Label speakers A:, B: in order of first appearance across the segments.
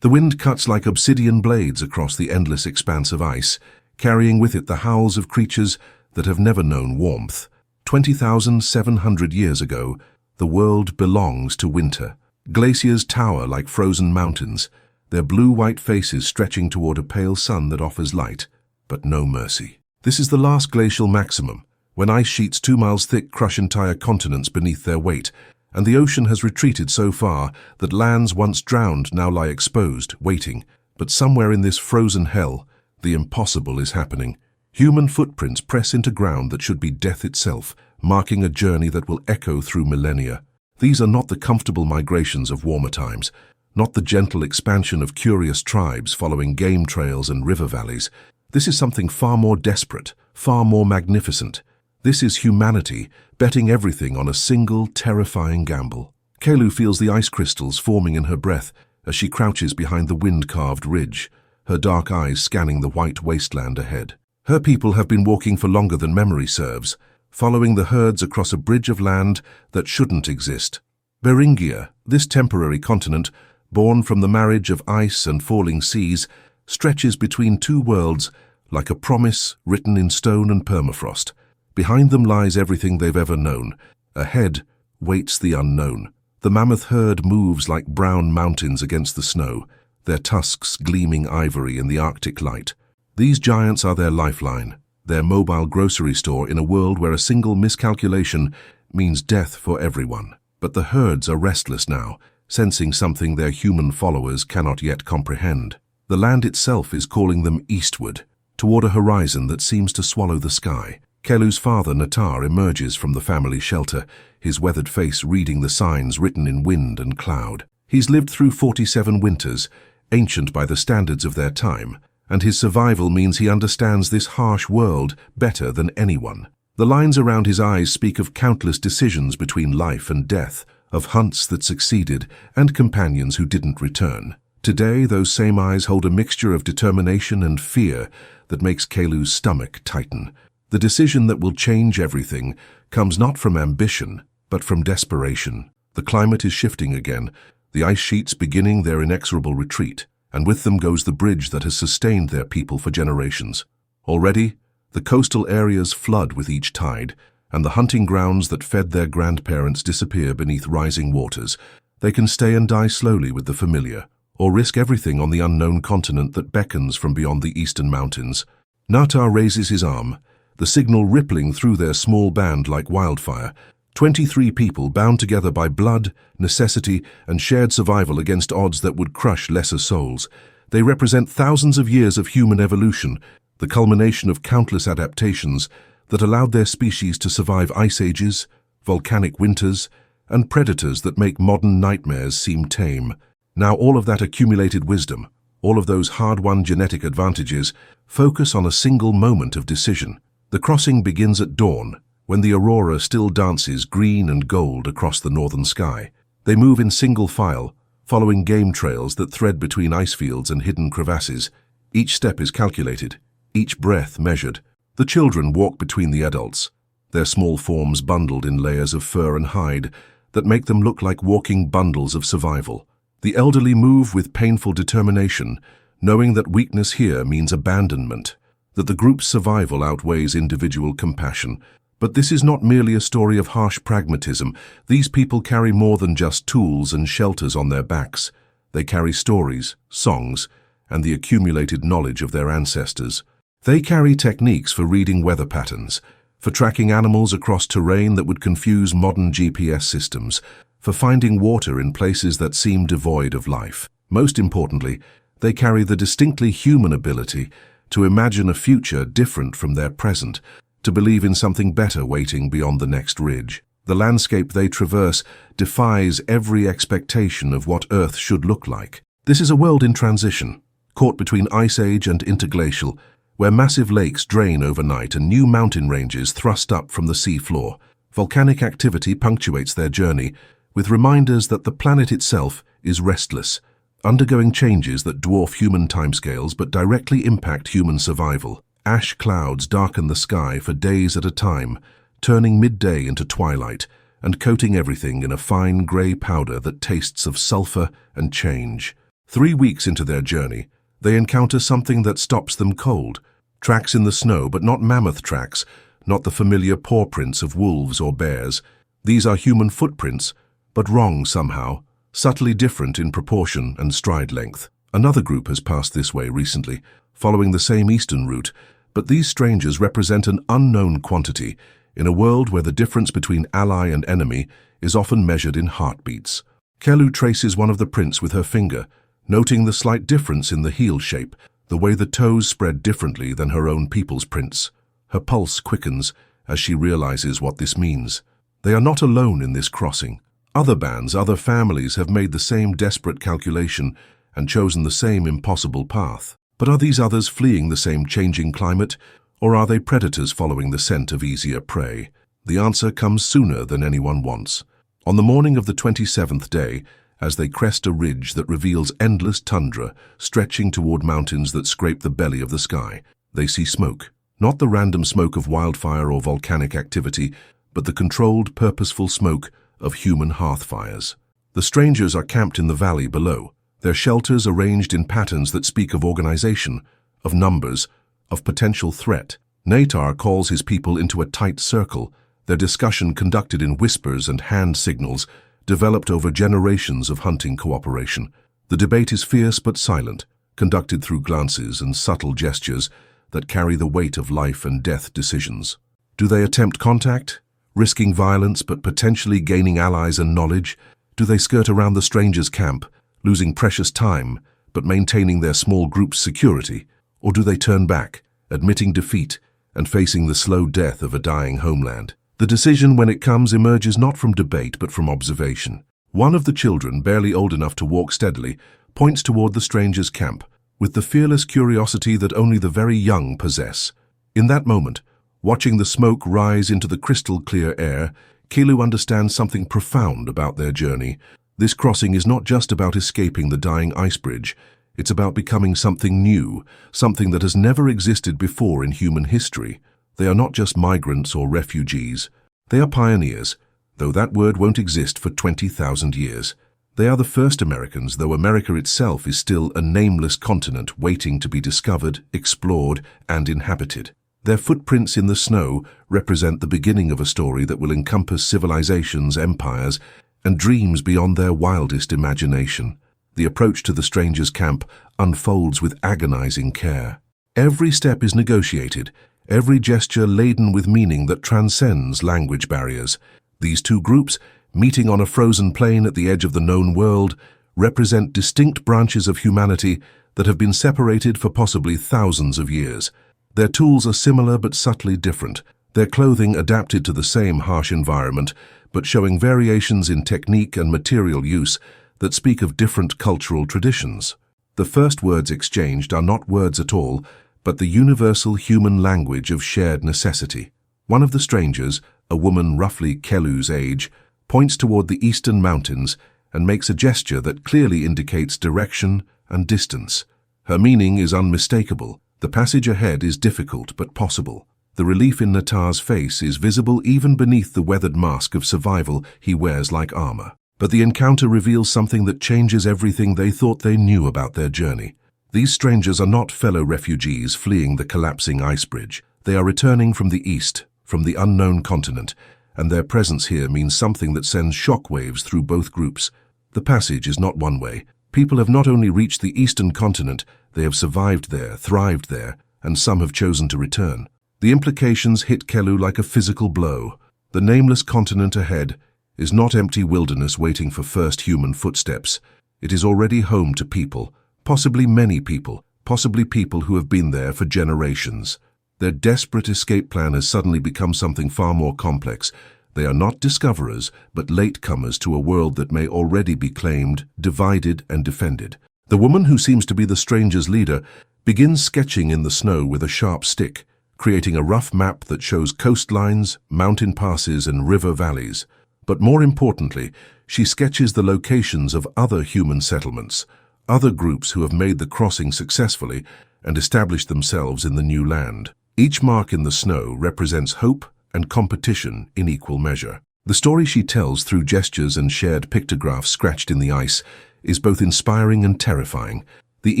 A: The wind cuts like obsidian blades across the endless expanse of ice, carrying with it the howls of creatures that have never known warmth. 20,700 years ago, the world belongs to winter. Glaciers tower like frozen mountains, their blue-white faces stretching toward a pale sun that offers light, but no mercy. This is the last glacial maximum, when ice sheets 2 miles thick crush entire continents beneath their weight, and the ocean has retreated so far that lands once drowned now lie exposed, waiting. But somewhere in this frozen hell, the impossible is happening. Human footprints press into ground that should be death itself, marking a journey that will echo through millennia. These are not the comfortable migrations of warmer times, not the gentle expansion of curious tribes following game trails and river valleys. This is something far more desperate, far more magnificent. This is humanity betting everything on a single, terrifying gamble. Kelu feels the ice crystals forming in her breath as she crouches behind the wind-carved ridge, her dark eyes scanning the white wasteland ahead. Her people have been walking for longer than memory serves, following the herds across a bridge of land that shouldn't exist. Beringia, this temporary continent, born from the marriage of ice and falling seas, stretches between two worlds like a promise written in stone and permafrost. Behind them lies everything they've ever known. Ahead waits the unknown. The mammoth herd moves like brown mountains against the snow, their tusks gleaming ivory in the Arctic light. These giants are their lifeline, their mobile grocery store in a world where a single miscalculation means death for everyone. But the herds are restless now, sensing something their human followers cannot yet comprehend. The land itself is calling them eastward, toward a horizon that seems to swallow the sky. Kelu's father, Natar, emerges from the family shelter, his weathered face reading the signs written in wind and cloud. He's lived through 47 winters, ancient by the standards of their time, and his survival means he understands this harsh world better than anyone. The lines around his eyes speak of countless decisions between life and death, of hunts that succeeded and companions who didn't return. Today, those same eyes hold a mixture of determination and fear that makes Kelu's stomach tighten. The decision that will change everything comes not from ambition, but from desperation. The climate is shifting again, the ice sheets beginning their inexorable retreat, and with them goes the bridge that has sustained their people for generations. Already, the coastal areas flood with each tide, and the hunting grounds that fed their grandparents disappear beneath rising waters. They can stay and die slowly with the familiar, or risk everything on the unknown continent that beckons from beyond the eastern mountains. Natar raises his arm, the signal rippling through their small band like wildfire. 23 people bound together by blood, necessity, and shared survival against odds that would crush lesser souls. They represent thousands of years of human evolution, the culmination of countless adaptations that allowed their species to survive ice ages, volcanic winters, and predators that make modern nightmares seem tame. Now all of that accumulated wisdom, all of those hard-won genetic advantages, focus on a single moment of decision. The crossing begins at dawn, when the aurora still dances green and gold across the northern sky. They move in single file, following game trails that thread between ice fields and hidden crevasses. Each step is calculated, each breath measured. The children walk between the adults, their small forms bundled in layers of fur and hide that make them look like walking bundles of survival. The elderly move with painful determination, knowing that weakness here means abandonment, that the group's survival outweighs individual compassion. But this is not merely a story of harsh pragmatism. These people carry more than just tools and shelters on their backs. They carry stories, songs, and the accumulated knowledge of their ancestors. They carry techniques for reading weather patterns, for tracking animals across terrain that would confuse modern GPS systems, for finding water in places that seem devoid of life. Most importantly, they carry the distinctly human ability to imagine a future different from their present, to believe in something better waiting beyond the next ridge. The landscape they traverse defies every expectation of what Earth should look like. This is a world in transition, caught between Ice Age and interglacial, where massive lakes drain overnight and new mountain ranges thrust up from the sea floor. Volcanic activity punctuates their journey, with reminders that the planet itself is restless, undergoing changes that dwarf human timescales but directly impact human survival. Ash clouds darken the sky for days at a time, turning midday into twilight and coating everything in a fine grey powder that tastes of sulfur and change. 3 weeks into their journey, they encounter something that stops them cold. Tracks in the snow, but not mammoth tracks, not the familiar paw prints of wolves or bears. These are human footprints, but wrong somehow, subtly different in proportion and stride length. Another group has passed this way recently, following the same eastern route, but these strangers represent an unknown quantity in a world where the difference between ally and enemy is often measured in heartbeats. Kelu traces one of the prints with her finger, noting the slight difference in the heel shape, the way the toes spread differently than her own people's prints. Her pulse quickens as she realizes what this means. They are not alone in this crossing. Other bands, other families have made the same desperate calculation and chosen the same impossible path. But are these others fleeing the same changing climate, or are they predators following the scent of easier prey? The answer comes sooner than anyone wants. On the morning of the 27th day, as they crest a ridge that reveals endless tundra stretching toward mountains that scrape the belly of the sky, they see smoke. Not the random smoke of wildfire or volcanic activity, but the controlled, purposeful smoke of human hearth fires. The strangers are camped in the valley below, their shelters arranged in patterns that speak of organization, of numbers, of potential threat. Natar calls his people into a tight circle, their discussion conducted in whispers and hand signals, developed over generations of hunting cooperation. The debate is fierce but silent, conducted through glances and subtle gestures that carry the weight of life and death decisions. Do they attempt contact, risking violence but potentially gaining allies and knowledge? Do they skirt around the stranger's camp, losing precious time but maintaining their small group's security? Or do they turn back, admitting defeat and facing the slow death of a dying homeland? The decision, when it comes, emerges not from debate but from observation. One of the children, barely old enough to walk steadily, points toward the stranger's camp, with the fearless curiosity that only the very young possess. In that moment, watching the smoke rise into the crystal-clear air, Kelu understands something profound about their journey. This crossing is not just about escaping the dying ice bridge. It's about becoming something new, something that has never existed before in human history. They are not just migrants or refugees. They are pioneers, though that word won't exist for 20,000 years. They are the first Americans, though America itself is still a nameless continent waiting to be discovered, explored, and inhabited. Their footprints in the snow represent the beginning of a story that will encompass civilizations, empires, and dreams beyond their wildest imagination. The approach to the stranger's camp unfolds with agonizing care. Every step is negotiated, every gesture laden with meaning that transcends language barriers. These two groups, meeting on a frozen plain at the edge of the known world, represent distinct branches of humanity that have been separated for possibly thousands of years. Their tools are similar but subtly different, their clothing adapted to the same harsh environment, but showing variations in technique and material use that speak of different cultural traditions. The first words exchanged are not words at all, but the universal human language of shared necessity. One of the strangers, a woman roughly Kelu's age, points toward the eastern mountains and makes a gesture that clearly indicates direction and distance. Her meaning is unmistakable. The passage ahead is difficult but possible. The relief in Natar's face is visible even beneath the weathered mask of survival he wears like armor. But the encounter reveals something that changes everything they thought they knew about their journey. These strangers are not fellow refugees fleeing the collapsing ice bridge. They are returning from the east, from the unknown continent, and their presence here means something that sends shockwaves through both groups. The passage is not one way. People have not only reached the eastern continent, they have survived there, thrived there, and some have chosen to return. The implications hit Kelu like a physical blow. The nameless continent ahead is not empty wilderness waiting for first human footsteps. It is already home to people, possibly many people, possibly people who have been there for generations. Their desperate escape plan has suddenly become something far more complex. They are not discoverers, but latecomers to a world that may already be claimed, divided, and defended. The woman who seems to be the stranger's leader begins sketching in the snow with a sharp stick, creating a rough map that shows coastlines, mountain passes, and river valleys. But more importantly, she sketches the locations of other human settlements, other groups who have made the crossing successfully and established themselves in the new land. Each mark in the snow represents hope and competition in equal measure. The story she tells through gestures and shared pictographs scratched in the ice is both inspiring and terrifying. The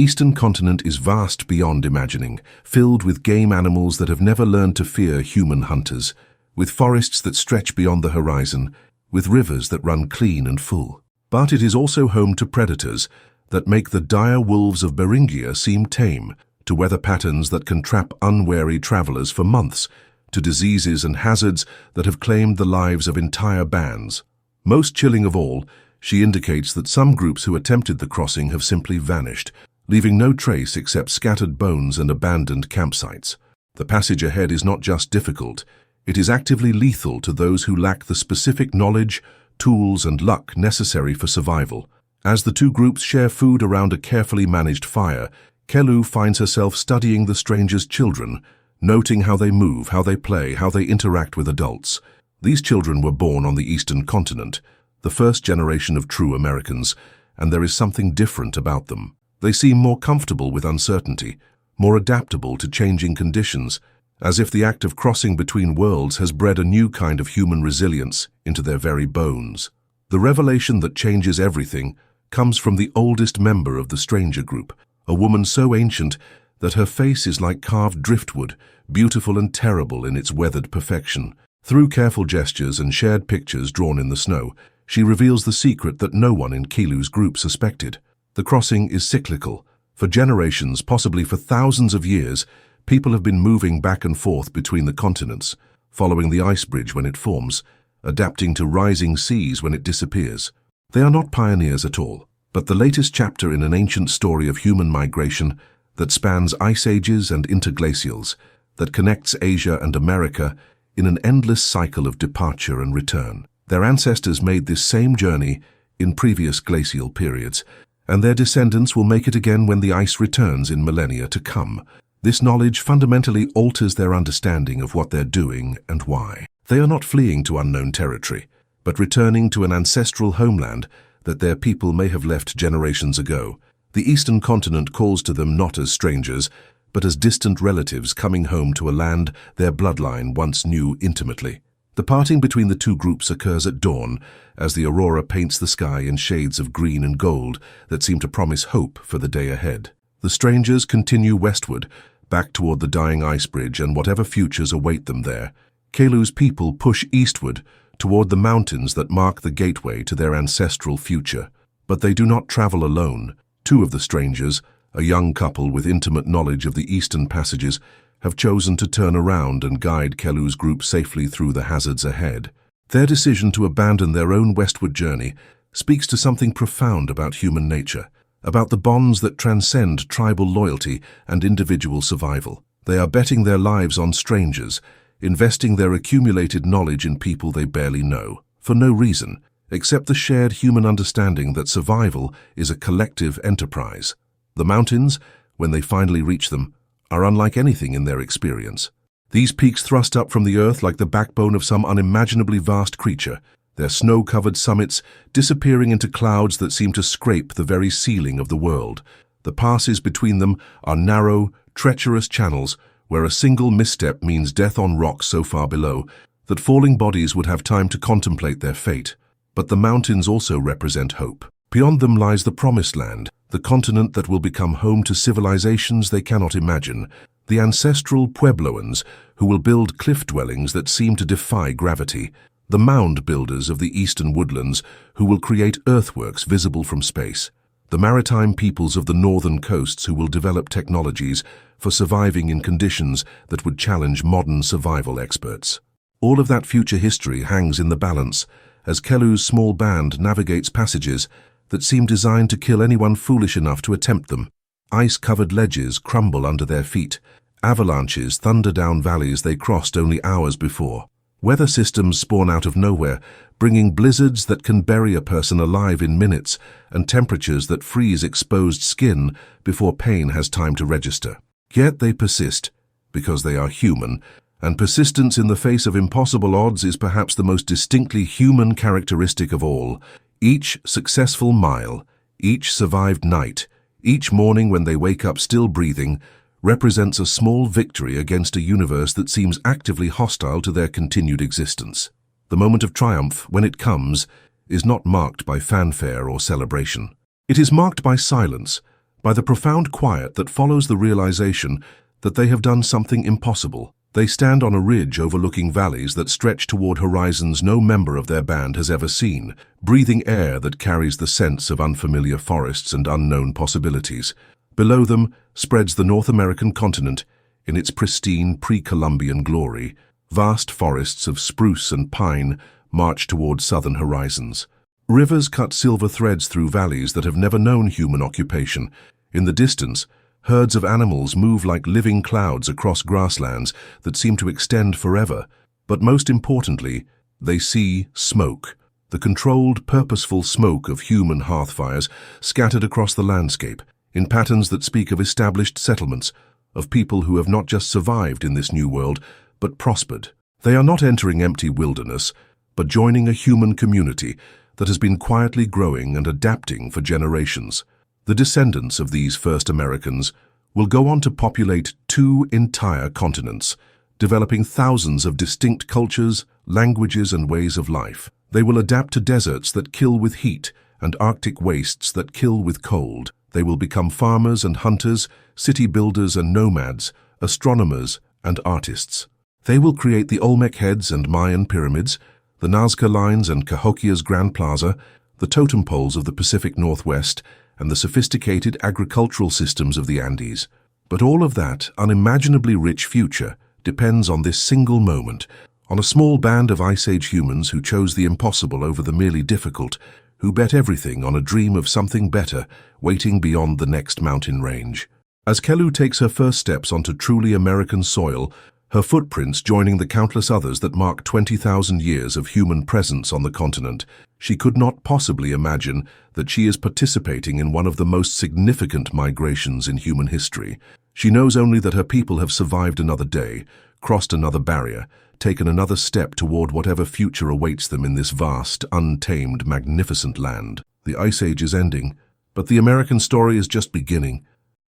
A: eastern continent is vast beyond imagining, filled with game animals that have never learned to fear human hunters, with forests that stretch beyond the horizon, with rivers that run clean and full. But it is also home to predators that make the dire wolves of Beringia seem tame, to weather patterns that can trap unwary travelers for months, to diseases and hazards that have claimed the lives of entire bands. Most chilling of all, she indicates that some groups who attempted the crossing have simply vanished, leaving no trace except scattered bones and abandoned campsites. The passage ahead is not just difficult, it is actively lethal to those who lack the specific knowledge, tools, and luck necessary for survival. As the two groups share food around a carefully managed fire, Kelu finds herself studying the stranger's children, noting how they move, how they play, how they interact with adults. These children were born on the eastern continent, the first generation of true Americans, and there is something different about them. They seem more comfortable with uncertainty, more adaptable to changing conditions, as if the act of crossing between worlds has bred a new kind of human resilience into their very bones. The revelation that changes everything comes from the oldest member of the stranger group, a woman so ancient that her face is like carved driftwood, beautiful and terrible in its weathered perfection. Through careful gestures and shared pictures drawn in the snow, she reveals the secret that no one in Kelu's group suspected. The crossing is cyclical. For generations, possibly for thousands of years, people have been moving back and forth between the continents, following the ice bridge when it forms, adapting to rising seas when it disappears. They are not pioneers at all, but the latest chapter in an ancient story of human migration that spans ice ages and interglacials, that connects Asia and America in an endless cycle of departure and return. Their ancestors made this same journey in previous glacial periods, and their descendants will make it again when the ice returns in millennia to come. This knowledge fundamentally alters their understanding of what they're doing and why. They are not fleeing to unknown territory, but returning to an ancestral homeland that their people may have left generations ago. The eastern continent calls to them not as strangers, but as distant relatives coming home to a land their bloodline once knew intimately. The parting between the two groups occurs at dawn, as the aurora paints the sky in shades of green and gold that seem to promise hope for the day ahead. The strangers continue westward, back toward the dying ice bridge and whatever futures await them there. Kelu's people push eastward, toward the mountains that mark the gateway to their ancestral future. But they do not travel alone. Two of the strangers, a young couple with intimate knowledge of the eastern passages, have chosen to turn around and guide Kelu's group safely through the hazards ahead. Their decision to abandon their own westward journey speaks to something profound about human nature, about the bonds that transcend tribal loyalty and individual survival. They are betting their lives on strangers, investing their accumulated knowledge in people they barely know, for no reason, except the shared human understanding that survival is a collective enterprise. The mountains, when they finally reach them, are unlike anything in their experience. These peaks thrust up from the earth like the backbone of some unimaginably vast creature, their snow-covered summits disappearing into clouds that seem to scrape the very ceiling of the world. The passes between them are narrow, treacherous channels where a single misstep means death on rocks so far below that falling bodies would have time to contemplate their fate. But the mountains also represent hope. Beyond them lies the Promised Land, the continent that will become home to civilizations they cannot imagine, the ancestral Puebloans who will build cliff dwellings that seem to defy gravity, the mound builders of the eastern woodlands who will create earthworks visible from space, the maritime peoples of the northern coasts who will develop technologies for surviving in conditions that would challenge modern survival experts. All of that future history hangs in the balance as Kelu's small band navigates passages that seem designed to kill anyone foolish enough to attempt them. Ice-covered ledges crumble under their feet. Avalanches thunder down valleys they crossed only hours before. Weather systems spawn out of nowhere, bringing blizzards that can bury a person alive in minutes and temperatures that freeze exposed skin before pain has time to register. Yet they persist, because they are human, and persistence in the face of impossible odds is perhaps the most distinctly human characteristic of all. Each successful mile, each survived night, each morning when they wake up still breathing, represents a small victory against a universe that seems actively hostile to their continued existence. The moment of triumph, when it comes, is not marked by fanfare or celebration. It is marked by silence, by the profound quiet that follows the realization that they have done something impossible. They stand on a ridge overlooking valleys that stretch toward horizons no member of their band has ever seen, breathing air that carries the sense of unfamiliar forests and unknown possibilities. Below them spreads the North American continent in its pristine pre-Columbian glory. Vast forests of spruce and pine march toward southern horizons. Rivers cut silver threads through valleys that have never known human occupation. In the distance, herds of animals move like living clouds across grasslands that seem to extend forever. But most importantly, they see smoke, the controlled, purposeful smoke of human hearthfires scattered across the landscape, in patterns that speak of established settlements, of people who have not just survived in this new world, but prospered. They are not entering empty wilderness, but joining a human community that has been quietly growing and adapting for generations. The descendants of these first Americans will go on to populate 2 entire continents, developing thousands of distinct cultures, languages, and ways of life. They will adapt to deserts that kill with heat and Arctic wastes that kill with cold. They will become farmers and hunters, city builders and nomads, astronomers and artists. They will create the Olmec heads and Mayan pyramids, the Nazca lines and Cahokia's Grand Plaza, the totem poles of the Pacific Northwest, and the sophisticated agricultural systems of the Andes. But all of that unimaginably rich future depends on this single moment, on a small band of Ice Age humans who chose the impossible over the merely difficult, who bet everything on a dream of something better waiting beyond the next mountain range. As Kelu takes her first steps onto truly American soil, her footprints joining the countless others that mark 20,000 years of human presence on the continent, she could not possibly imagine that she is participating in one of the most significant migrations in human history. She knows only that her people have survived another day, crossed another barrier, taken another step toward whatever future awaits them in this vast, untamed, magnificent land. The Ice Age is ending, but the American story is just beginning.